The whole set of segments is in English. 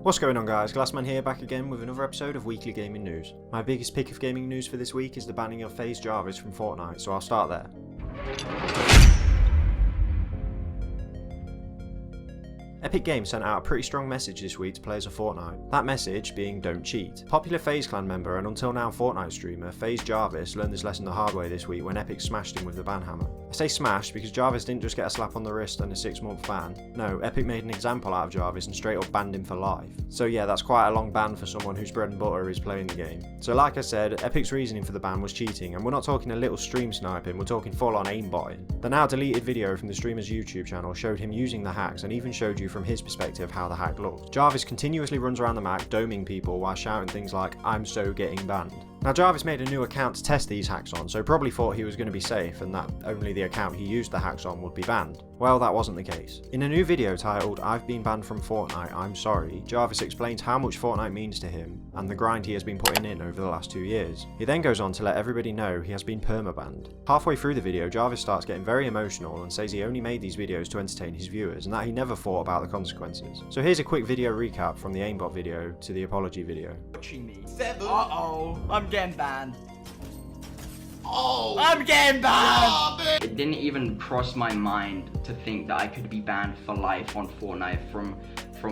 What's going on, guys? Glassman here, back again with another episode of Weekly Gaming News. My biggest pick of gaming news for this week is the banning of Faze Jarvis from Fortnite, so I'll start there. Epic Games sent out a pretty strong message this week to players of Fortnite. That message being don't cheat. Popular FaZe clan member and until now Fortnite streamer Faze Jarvis learned this lesson the hard way this week when Epic smashed him with the ban hammer. I say smashed because Jarvis didn't just get a slap on the wrist and a 6-month ban. No, Epic made an example out of Jarvis and straight up banned him for life. So yeah, that's quite a long ban for someone whose bread and butter is playing the game. So like I said, Epic's reasoning for the ban was cheating, and we're not talking a little stream sniping, we're talking full on aimbotting. The now deleted video from the streamer's YouTube channel showed him using the hacks and even showed you from his perspective how the hack looked. Jarvis continuously runs around the map doming people while shouting things like, "I'm so getting banned." Now Jarvis made a new account to test these hacks on, so probably thought he was going to be safe and that only the account he used the hacks on would be banned. Well, that wasn't the case. In a new video titled "I've been banned from Fortnite, I'm sorry," Jarvis explains how much Fortnite means to him and the grind he has been putting in over the last 2 years. He then goes on to let everybody know he has been permabanned. Halfway through the video, Jarvis starts getting very emotional and says he only made these videos to entertain his viewers and that he never thought about the consequences. So here's a quick video recap from the aimbot video to the apology video. Watching me. Uh-oh, I'm getting banned. Oh! I'm getting banned! It didn't even cross my mind to think that I could be banned for life on Fortnite from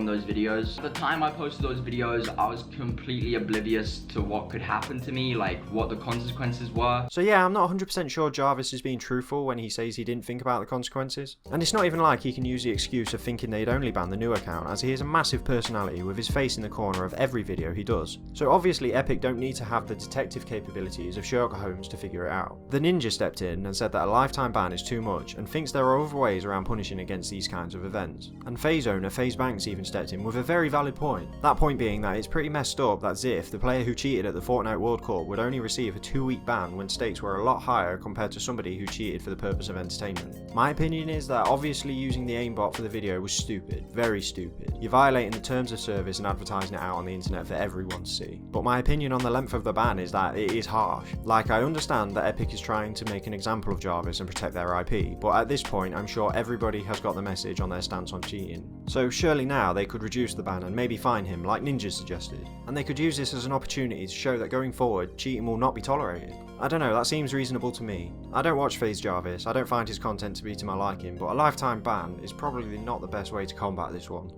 those videos. At the time I posted those videos, I was completely oblivious to what could happen to me, like what the consequences were. So yeah, I'm not 100% sure Jarvis is being truthful when he says he didn't think about the consequences. And it's not even like he can use the excuse of thinking they'd only ban the new account, as he is a massive personality with his face in the corner of every video he does. So obviously Epic don't need to have the detective capabilities of Sherlock Holmes to figure it out. The Ninja stepped in and said that a lifetime ban is too much and thinks there are other ways around punishing against these kinds of events. And FaZe owner Faze Banks even stepped in with a very valid point. That point being that it's pretty messed up that Ziff, the player who cheated at the Fortnite World Cup, would only receive a 2-week ban when stakes were a lot higher compared to somebody who cheated for the purpose of entertainment. My opinion is that obviously using the aimbot for the video was stupid, very stupid. You're violating the terms of service and advertising it out on the internet for everyone to see. But my opinion on the length of the ban is that it is harsh. Like, I understand that Epic is trying to make an example of Jarvis and protect their IP, but at this point I'm sure everybody has got the message on their stance on cheating. So surely now they could reduce the ban and maybe fine him like Ninja suggested. And they could use this as an opportunity to show that going forward, cheating will not be tolerated. I don't know, that seems reasonable to me. I don't watch Faze Jarvis, I don't find his content to be to my liking, but a lifetime ban is probably not the best way to combat this one.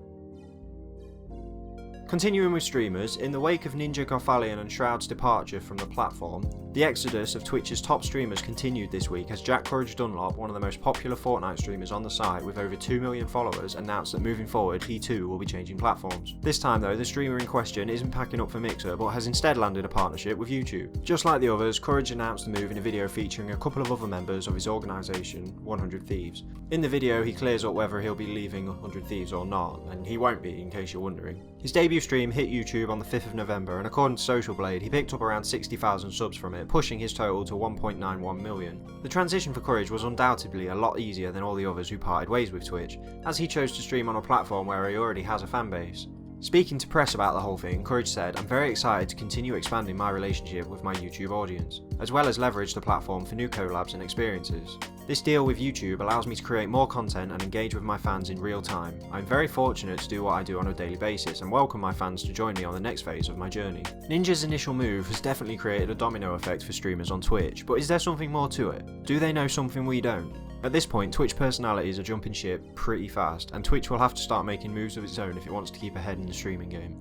Continuing with streamers, in the wake of Ninja Gothalion and Shroud's departure from the platform, the exodus of Twitch's top streamers continued this week as Jack Courage Dunlop, one of the most popular Fortnite streamers on the site with over 2 million followers, announced that moving forward he too will be changing platforms. This time though, the streamer in question isn't packing up for Mixer but has instead landed a partnership with YouTube. Just like the others, Courage announced the move in a video featuring a couple of other members of his organisation, 100 Thieves. In the video he clears up whether he'll be leaving 100 Thieves or not, and he won't be in case you're wondering. His debut stream hit YouTube on the 5th of November and according to Social Blade he picked up around 60,000 subs from it, pushing his total to 1.91 million. The transition for Courage was undoubtedly a lot easier than all the others who parted ways with Twitch, as he chose to stream on a platform where he already has a fanbase. Speaking to press about the whole thing, Courage said, "I'm very excited to continue expanding my relationship with my YouTube audience, as well as leverage the platform for new collabs and experiences. This deal with YouTube allows me to create more content and engage with my fans in real time. I'm very fortunate to do what I do on a daily basis and welcome my fans to join me on the next phase of my journey." Ninja's initial move has definitely created a domino effect for streamers on Twitch, but is there something more to it? Do they know something we don't? At this point, Twitch personalities are jumping ship pretty fast, and Twitch will have to start making moves of its own if it wants to keep ahead in the streaming game.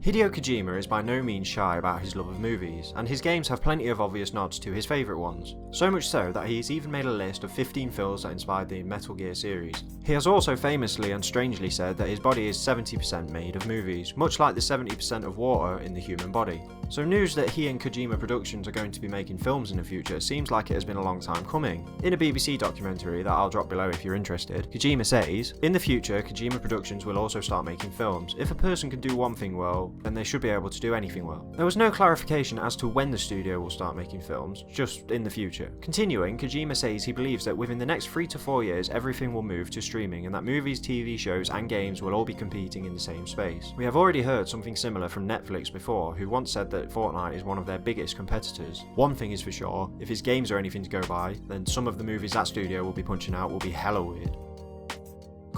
Hideo Kojima is by no means shy about his love of movies, and his games have plenty of obvious nods to his favourite ones. So much so that he has even made a list of 15 films that inspired the Metal Gear series. He has also famously and strangely said that his body is 70% made of movies, much like the 70% of water in the human body. So news that he and Kojima Productions are going to be making films in the future seems like it has been a long time coming. In a BBC documentary that I'll drop below if you're interested, Kojima says, "In the future, Kojima Productions will also start making films. If a person can do one thing well, then they should be able to do anything well." There was no clarification as to when the studio will start making films, just in the future. Continuing, Kojima says he believes that within the next 3 to 4 years everything will move to streaming and that movies, TV shows and games will all be competing in the same space. We have already heard something similar from Netflix before, who once said that Fortnite is one of their biggest competitors. One thing is for sure, if his games are anything to go by, then some of the movies that studio will be punching out will be hella weird.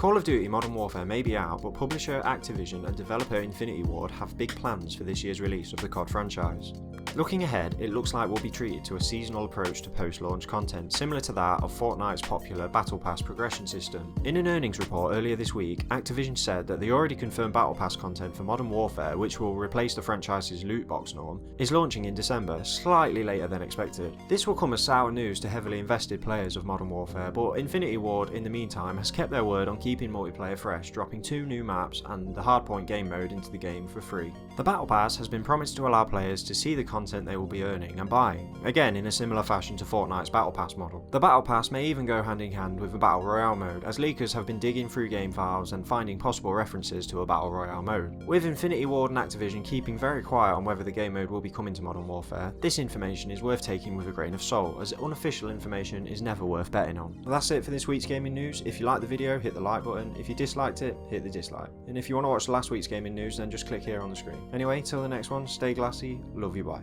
Call of Duty Modern Warfare may be out, but publisher Activision and developer Infinity Ward have big plans for this year's release of the COD franchise. Looking ahead, it looks like we'll be treated to a seasonal approach to post-launch content, similar to that of Fortnite's popular Battle Pass progression system. In an earnings report earlier this week, Activision said that the already confirmed Battle Pass content for Modern Warfare, which will replace the franchise's loot box norm, is launching in December, slightly later than expected. This will come as sour news to heavily invested players of Modern Warfare, but Infinity Ward in the meantime has kept their word on keeping multiplayer fresh, dropping 2 new maps and the Hardpoint game mode into the game for free. The Battle Pass has been promised to allow players to see the content they will be earning and buying, again in a similar fashion to Fortnite's Battle Pass model. The Battle Pass may even go hand in hand with the Battle Royale mode, as leakers have been digging through game files and finding possible references to a Battle Royale mode. With Infinity Ward and Activision keeping very quiet on whether the game mode will be coming to Modern Warfare, this information is worth taking with a grain of salt, as unofficial information is never worth betting on. Well, that's it for this week's gaming news. If you liked the video, hit the like button. If you disliked it, hit the dislike. And if you want to watch last week's gaming news, then just click here on the screen. Anyway, till the next one, stay glassy, love you, bye.